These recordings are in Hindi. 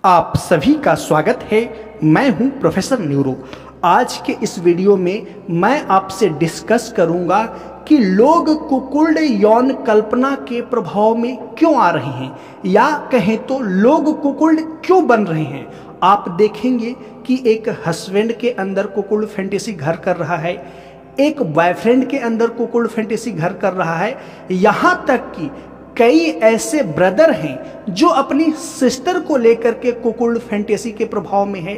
आप सभी का स्वागत है। मैं हूं प्रोफेसर न्यूरो। आज के इस वीडियो में मैं आपसे डिस्कस करूंगा कि लोग कुकुल्ड यौन कल्पना के प्रभाव में क्यों आ रहे हैं, या कहें तो लोग कुकुल्ड क्यों बन रहे हैं। आप देखेंगे कि एक हस्बैंड के अंदर कुकुल्ड फैंटेसी घर कर रहा है, एक बॉयफ्रेंड के अंदर कुकुल्ड फैंटेसी घर कर रहा है, यहाँ तक कि कई ऐसे ब्रदर हैं जो अपनी सिस्टर को लेकर के कुकुल्ड फैंटेसी के प्रभाव में है।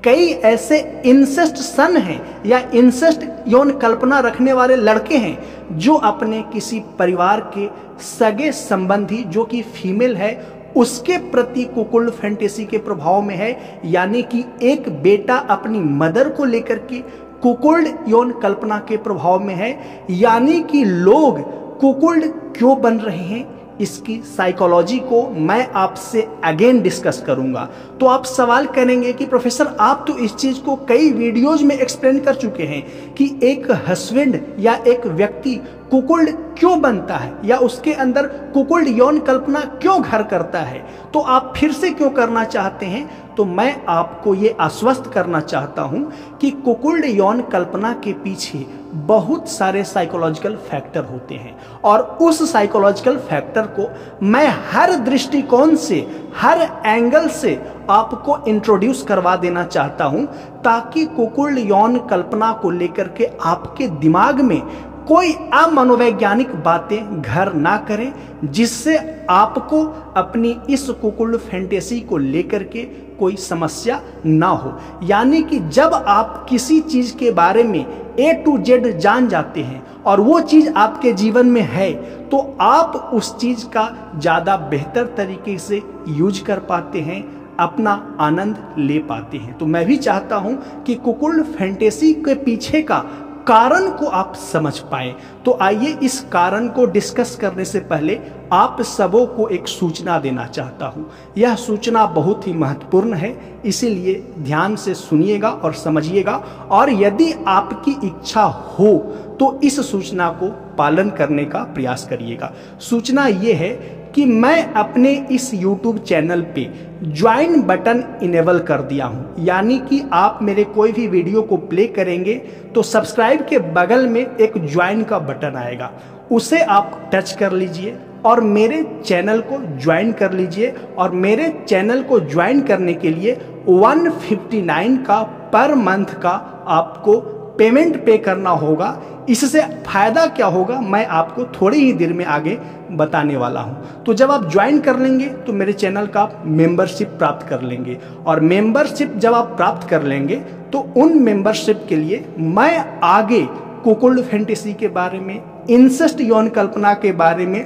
कई ऐसे इंसेस्ट सन हैं या इंसेस्ट यौन कल्पना रखने वाले लड़के हैं जो अपने किसी परिवार के सगे संबंधी जो कि फीमेल है उसके प्रति कुकुल्ड फैंटेसी के प्रभाव में है। यानी कि एक बेटा अपनी मदर को लेकर के कुकुल्ड यौन कल्पना के प्रभाव में है। यानी कि लोग कुकुल्ड क्यों बन रहे हैं, इसकी साइकोलॉजी को मैं आपसे अगेन डिस्कस करूंगा। तो आप सवाल करेंगे कि प्रोफेसर आप तो इस चीज को कई वीडियोज में एक्सप्लेन कर चुके हैं कि एक हस्बैंड या एक व्यक्ति कुकुल्ड क्यों बनता है या उसके अंदर कुकुल्ड यौन कल्पना क्यों घर करता है, तो आप फिर से क्यों करना चाहते हैं। तो मैं आपको ये आश्वस्त करना चाहता हूं कि कुकुल्ड यौन कल्पना के पीछे बहुत सारे साइकोलॉजिकल फैक्टर होते हैं और उस साइकोलॉजिकल फैक्टर को मैं हर दृष्टिकोण से, हर एंगल से आपको इंट्रोड्यूस करवा देना चाहता हूं ताकि कुकुल्ड यौन कल्पना को लेकर के आपके दिमाग में कोई अमनोवैज्ञानिक बातें घर ना करें, जिससे आपको अपनी इस कुकुल्ड फैंटेसी को लेकर के कोई समस्या ना हो। यानी कि जब आप किसी चीज के बारे में A to Z जान जाते हैं और वो चीज आपके जीवन में है तो आप उस चीज का ज्यादा बेहतर तरीके से यूज कर पाते हैं, अपना आनंद ले पाते हैं। तो मैं भी चाहता हूं कि कुकुल्ड फैंटेसी के पीछे का कारण को आप समझ पाए। तो आइए इस कारण को डिस्कस करने से पहले आप सबों को एक सूचना देना चाहता हूं। यह सूचना बहुत ही महत्वपूर्ण है, इसीलिए ध्यान से सुनिएगा और समझिएगा, और यदि आपकी इच्छा हो तो इस सूचना को पालन करने का प्रयास करिएगा। सूचना यह है कि मैं अपने इस YouTube चैनल पे ज्वाइन बटन इनेबल कर दिया हूं। यानी कि आप मेरे कोई भी वीडियो को प्ले करेंगे तो सब्सक्राइब के बगल में एक ज्वाइन का बटन आएगा, उसे आप टच कर लीजिए और मेरे चैनल को ज्वाइन कर लीजिए। और मेरे चैनल को ज्वाइन करने के लिए 159 का पर मंथ का आपको पेमेंट पे करना होगा। इससे फायदा क्या होगा मैं आपको थोड़ी ही देर में आगे बताने वाला हूं। तो जब आप ज्वाइन कर लेंगे तो मेरे चैनल का मेंबरशिप प्राप्त कर लेंगे, और मेंबरशिप जब आप प्राप्त कर लेंगे तो उन मेंबरशिप के लिए मैं आगे कुकुल्ड फैंटेसी के बारे में, इंसेस्ट यौन कल्पना के बारे में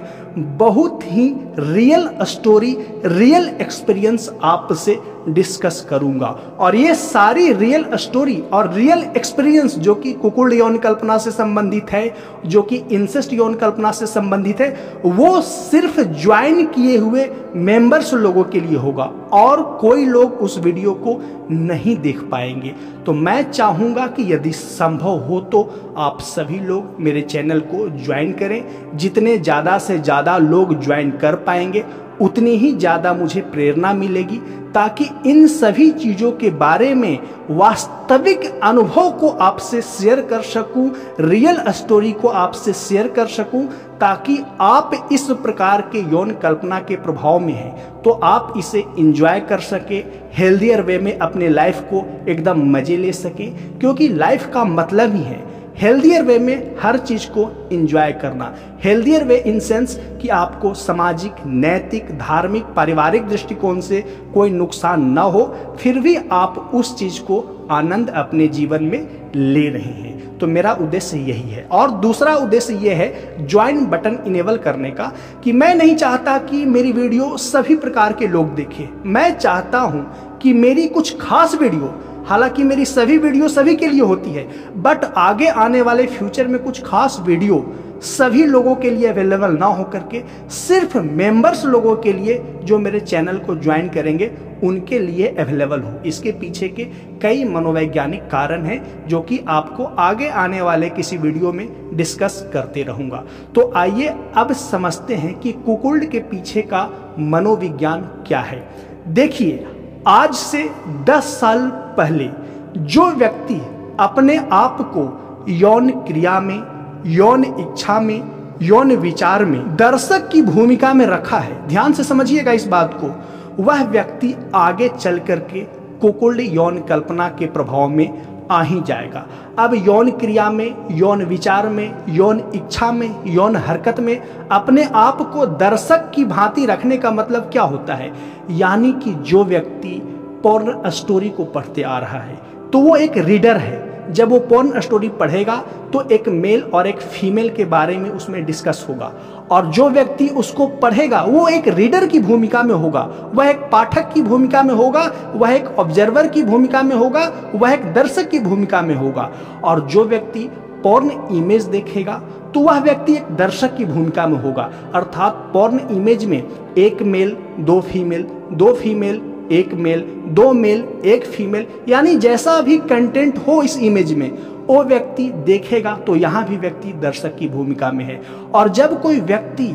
बहुत ही रियल स्टोरी, रियल एक्सपीरियंस आपसे डिस्कस करूंगा। और ये सारी रियल स्टोरी और रियल एक्सपीरियंस जो कि कुकुल्ड यौन कल्पना से संबंधित है, जो कि इंसेस्ट यौन कल्पना से संबंधित है, वो सिर्फ ज्वाइन किए हुए मेंबर्स लोगों के लिए होगा और कोई लोग उस वीडियो को नहीं देख पाएंगे। तो मैं चाहूंगा कि यदि संभव हो तो आप सभी लोग मेरे चैनल को ज्वाइन करें। जितने ज़्यादा से ज़्यादा लोग ज्वाइन कर पाएंगे उतनी ही ज़्यादा मुझे प्रेरणा मिलेगी, ताकि इन सभी चीज़ों के बारे में वास्तविक अनुभव को आपसे शेयर कर सकूं, रियल स्टोरी को आपसे शेयर कर सकूं, ताकि आप इस प्रकार के यौन कल्पना के प्रभाव में हैं तो आप इसे एंजॉय कर सके, हेल्दियर वे में अपने लाइफ को एकदम मजे ले सके। क्योंकि लाइफ का मतलब ही है हेल्दियर वे में हर चीज को एंजॉय करना। हेल्दियर वे इन सेंस कि आपको सामाजिक, नैतिक, धार्मिक, पारिवारिक दृष्टिकोण से कोई नुकसान न हो, फिर भी आप उस चीज को आनंद अपने जीवन में ले रहे हैं। तो मेरा उद्देश्य यही है। और दूसरा उद्देश्य यह है ज्वाइन बटन इनेबल करने का, कि मैं नहीं चाहता कि मेरी वीडियो सभी प्रकार के लोग देखें। मैं चाहता हूं कि मेरी कुछ खास वीडियो, हालांकि मेरी सभी वीडियो सभी के लिए होती है, बट आगे आने वाले फ्यूचर में कुछ खास वीडियो सभी लोगों के लिए अवेलेबल ना हो करके सिर्फ मेंबर्स लोगों के लिए जो मेरे चैनल को ज्वाइन करेंगे उनके लिए अवेलेबल हो। इसके पीछे के कई मनोवैज्ञानिक कारण हैं जो कि आपको आगे आने वाले किसी वीडियो में डिस्कस करते रहूंगा। तो आइए अब समझते हैं कि कुकुल्ड के पीछे का मनोविज्ञान क्या है। देखिए, आज से 10 साल पहले जो व्यक्ति अपने आप को यौन क्रिया में, यौन इच्छा में, यौन विचार में दर्शक की भूमिका में रखा है, ध्यान से समझिएगा इस बात को, वह व्यक्ति आगे चल करके कुकुल्ड यौन कल्पना के प्रभाव में आ ही जाएगा। अब यौन क्रिया में, यौन विचार में, यौन इच्छा में, यौन हरकत में अपने आप को दर्शक की भांति रखने का मतलब क्या होता है? यानी कि जो व्यक्ति पोर्न स्टोरी को पढ़ते आ रहा है तो वो एक रीडर है। जब वो पोर्न स्टोरी पढ़ेगा तो एक मेल और एक फीमेल के बारे में उसमें डिस्कस होगा, और जो व्यक्ति उसको पढ़ेगा वो एक रीडर की भूमिका में होगा, वह एक पाठक की भूमिका में होगा, वह एक ऑब्जर्वर की भूमिका में होगा, वह एक दर्शक की भूमिका में होगा। और जो व्यक्ति पोर्न इमेज देखेगा तो वह व्यक्ति एक दर्शक की भूमिका में होगा। अर्थात पोर्न इमेज में एक मेल, दो फीमेल, दो फीमेल, एक मेल, दो मेल, एक फीमेल, यानी जैसा भी कंटेंट हो इस इमेज में वो व्यक्ति देखेगा तो यहाँ भी व्यक्ति दर्शक की भूमिका में है। और जब कोई व्यक्ति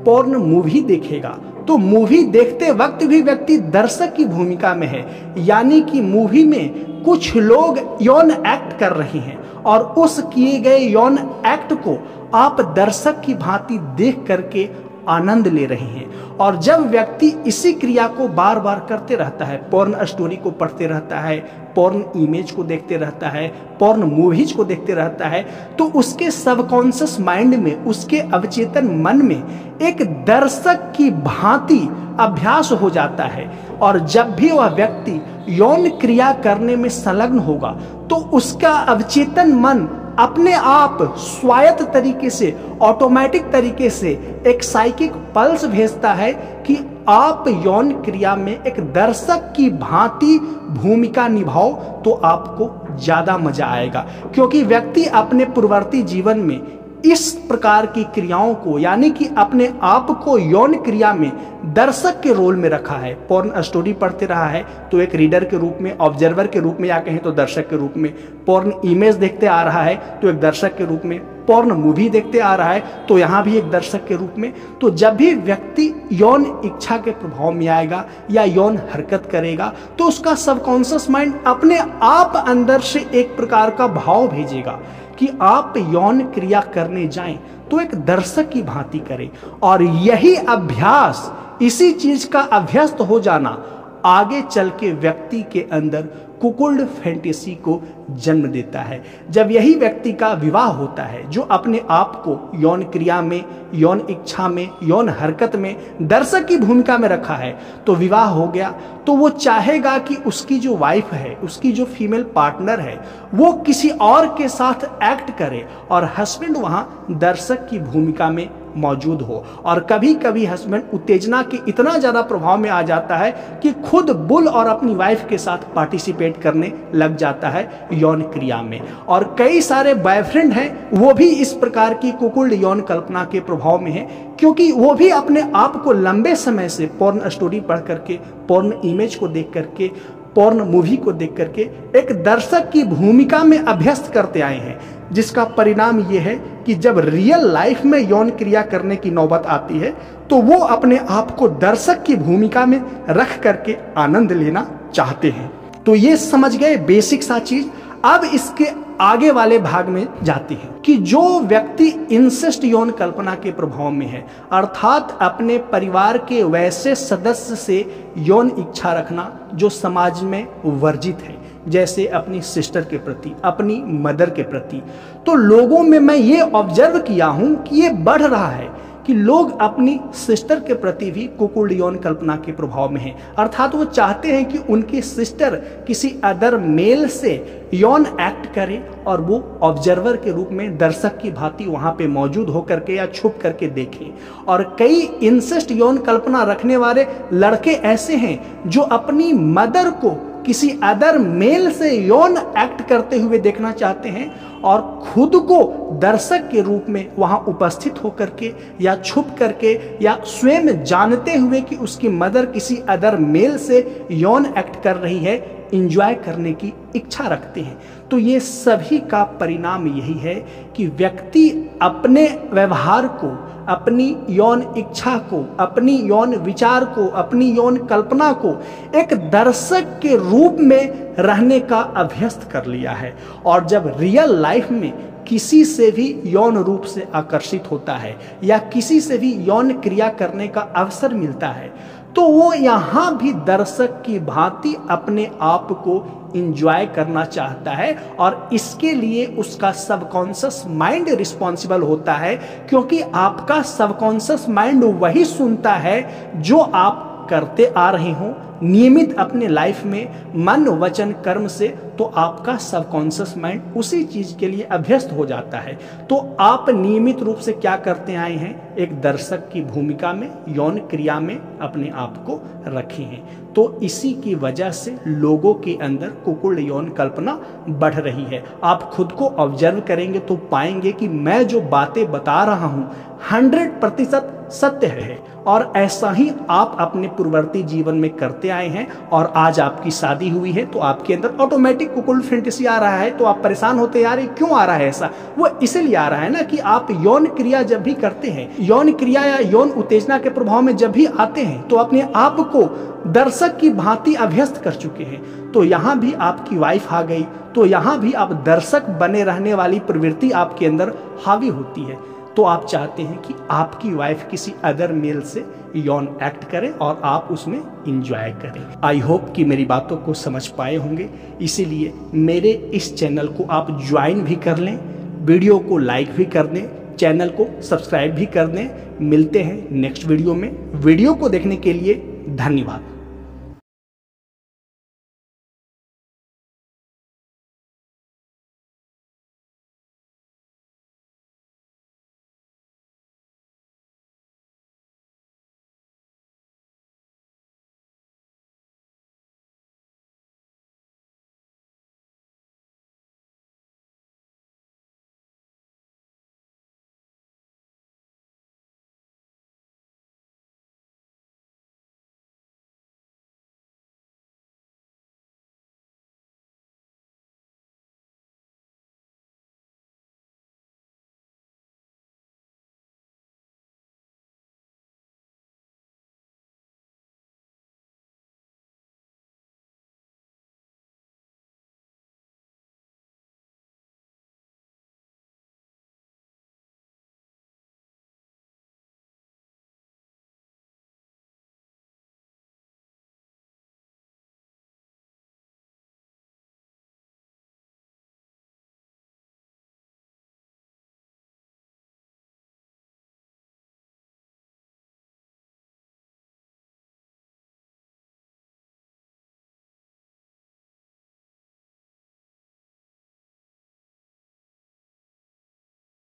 पोर्न मूवी देखेगा तो मूवी देखते वक्त भी व्यक्ति दर्शक की भूमिका में है, यानी कि मूवी में कुछ लोग यौन एक्ट कर रहे हैं और उस किए गए यौन एक्ट को आप दर्शक की भांति देख करके आनंद ले रहे हैं। और जब व्यक्ति इसी क्रिया को बार बार करते रहता है, पोर्न स्टोरी को पढ़ते रहता है, पोर्न इमेज को देखते रहता है, पोर्न मूवीज को देखते रहता है, तो उसके सबकॉन्शियस माइंड में, उसके अवचेतन मन में एक दर्शक की भांति अभ्यास हो जाता है। और जब भी वह व्यक्ति यौन क्रिया करने में संलग्न होगा तो उसका अवचेतन मन अपने आप स्वायत्त तरीके से, ऑटोमेटिक तरीके से एक साइकिक पल्स भेजता है कि आप यौन क्रिया में एक दर्शक की भांति भूमिका निभाओ तो आपको ज्यादा मजा आएगा। क्योंकि व्यक्ति अपने पूर्ववर्ती जीवन में इस प्रकार की क्रियाओं को, यानी कि अपने आप को यौन क्रिया में दर्शक के रोल में रखा है। पोर्न स्टोरी पढ़ते रहा है तो एक रीडर के रूप में, ऑब्जर्वर के रूप में, या कहें तो दर्शक के रूप में। पोर्न इमेज देखते आ रहा है तो एक दर्शक के रूप में। पोर्न मूवी देखते आ रहा है तो यहाँ भी एक दर्शक के रूप में। तो जब भी व्यक्ति यौन इच्छा के प्रभाव में आएगा या यौन हरकत करेगा तो उसका सबकॉन्शियस माइंड अपने आप अंदर से एक प्रकार का भाव भेजेगा कि आप यौन क्रिया करने जाएं तो एक दर्शक की भांति करें। और यही अभ्यास, इसी चीज का अभ्यस्त हो जाना आगे चल के व्यक्ति के अंदर कुकुल्ड फैंटेसी को जन्म देता है। जब यही व्यक्ति का विवाह होता है जो अपने आप को यौन क्रिया में, यौन इच्छा में, यौन हरकत में दर्शक की भूमिका में रखा है, तो विवाह हो गया तो वो चाहेगा कि उसकी जो वाइफ है, उसकी जो फीमेल पार्टनर है, वो किसी और के साथ एक्ट करे और हस्बैंड वहां दर्शक की भूमिका में मौजूद हो। और कभी कभी हस्बैंड उत्तेजना के इतना ज्यादा प्रभाव में आ जाता है कि खुद बुल और अपनी वाइफ के साथ पार्टिसिपेट करने लग जाता है यौन क्रिया में। और कई सारे बॉयफ्रेंड हैं, वो भी इस प्रकार की कुकुल्ड यौन कल्पना के प्रभाव में हैं, क्योंकि वो भी अपने आप को लंबे समय से पोर्न स्टोरी पढ़ करके, पोर्न इमेज को देख करके, पोर्न मूवी को देख करके एक दर्शक की भूमिका में अभ्यस्त करते आए हैं, जिसका परिणाम यह है कि जब रियल लाइफ में यौन क्रिया करने की नौबत आती है तो वो अपने आप को दर्शक की भूमिका में रख करके आनंद लेना चाहते हैं। तो ये समझ गए बेसिक सा चीज। अब इसके आगे वाले भाग में जाते हैं कि जो व्यक्ति इंसेस्ट यौन कल्पना के प्रभाव में है, अर्थात अपने परिवार के वैसे सदस्य से यौन इच्छा रखना जो समाज में वर्जित है, जैसे अपनी सिस्टर के प्रति, अपनी मदर के प्रति, तो लोगों में मैं ये ऑब्जर्व किया हूं कि ये बढ़ रहा है कि लोग अपनी सिस्टर के प्रति भी कुकुल्ड यौन कल्पना के प्रभाव में हैं। अर्थात वो चाहते हैं कि उनकी सिस्टर किसी अदर मेल से यौन एक्ट करे और वो ऑब्जर्वर के रूप में दर्शक की भांति वहां पे मौजूद होकर के या छुप करके देखें। और कई इंसेस्ट यौन कल्पना रखने वाले लड़के ऐसे हैं जो अपनी मदर को किसी अदर मेल से यौन एक्ट करते हुए देखना चाहते हैं और खुद को दर्शक के रूप में वहां उपस्थित होकर के या छुप करके या स्वयं जानते हुए कि उसकी मदर किसी अदर मेल से यौन एक्ट कर रही है, इंजॉय करने की इच्छा रखते हैं। तो ये सभी का परिणाम यही है कि व्यक्ति अपने व्यवहार को, अपनी यौन इच्छा को, अपनी यौन विचार को, अपनी यौन कल्पना को एक दर्शक के रूप में रहने का अभ्यस्त कर लिया है। और जब रियल लाइफ में किसी से भी यौन रूप से आकर्षित होता है या किसी से भी यौन क्रिया करने का अवसर मिलता है, तो वो यहाँ भी दर्शक की भांति अपने आप को इंजॉय करना चाहता है। और इसके लिए उसका सबकॉन्शियस माइंड रिस्पॉन्सिबल होता है, क्योंकि आपका सबकॉन्शियस माइंड वही सुनता है जो आप करते आ रहे हो नियमित अपने लाइफ में मन वचन कर्म से, तो आपका सबकॉन्शियस माइंड उसी चीज के लिए अभ्यस्त हो जाता है। तो आप नियमित रूप से क्या करते आए हैं, एक दर्शक की भूमिका में, यौन क्रिया में अपने आप को रखे हैं। तो इसी की वजह से लोगों के अंदर कुकुल यौन कल्पना बढ़ रही है। आप खुद को ऑब्जर्व करेंगे तो पाएंगे कि मैं जो बातें बता रहा हूं 100% सत्य है। और ऐसा ही आप अपने पूर्ववर्ती जीवन में करते आए हैं, और आज आपकी शादी हुई है तो आपके अंदर ऑटोमेटिक कुकुल फैंटेसी आ रहा है। तो आप परेशान होते यार ये क्यों आ रहा है ऐसा, वो इसलिए आ रहा है ना कि आप यौन क्रिया जब भी करते हैं, यौन क्रिया या यौन उत्तेजना के प्रभाव में जब भी आते हैं, तो अपने आप को दर्शक की भांति अभ्यस्त कर चुके हैं। तो यहाँ भी आपकी वाइफ आ गई, तो यहाँ भी आप दर्शक बने रहने वाली प्रवृत्ति आपके अंदर हावी होती है। तो आप चाहते हैं कि आपकी वाइफ किसी अदर मेल से यौन एक्ट करे और आप उसमें इंजॉय करें। आई होप कि मेरी बातों को समझ पाए होंगे, इसीलिए मेरे इस चैनल को आप ज्वाइन भी कर लें, वीडियो को लाइक भी कर दें, चैनल को सब्सक्राइब भी कर दें। मिलते हैं नेक्स्ट वीडियो में। वीडियो को देखने के लिए धन्यवाद।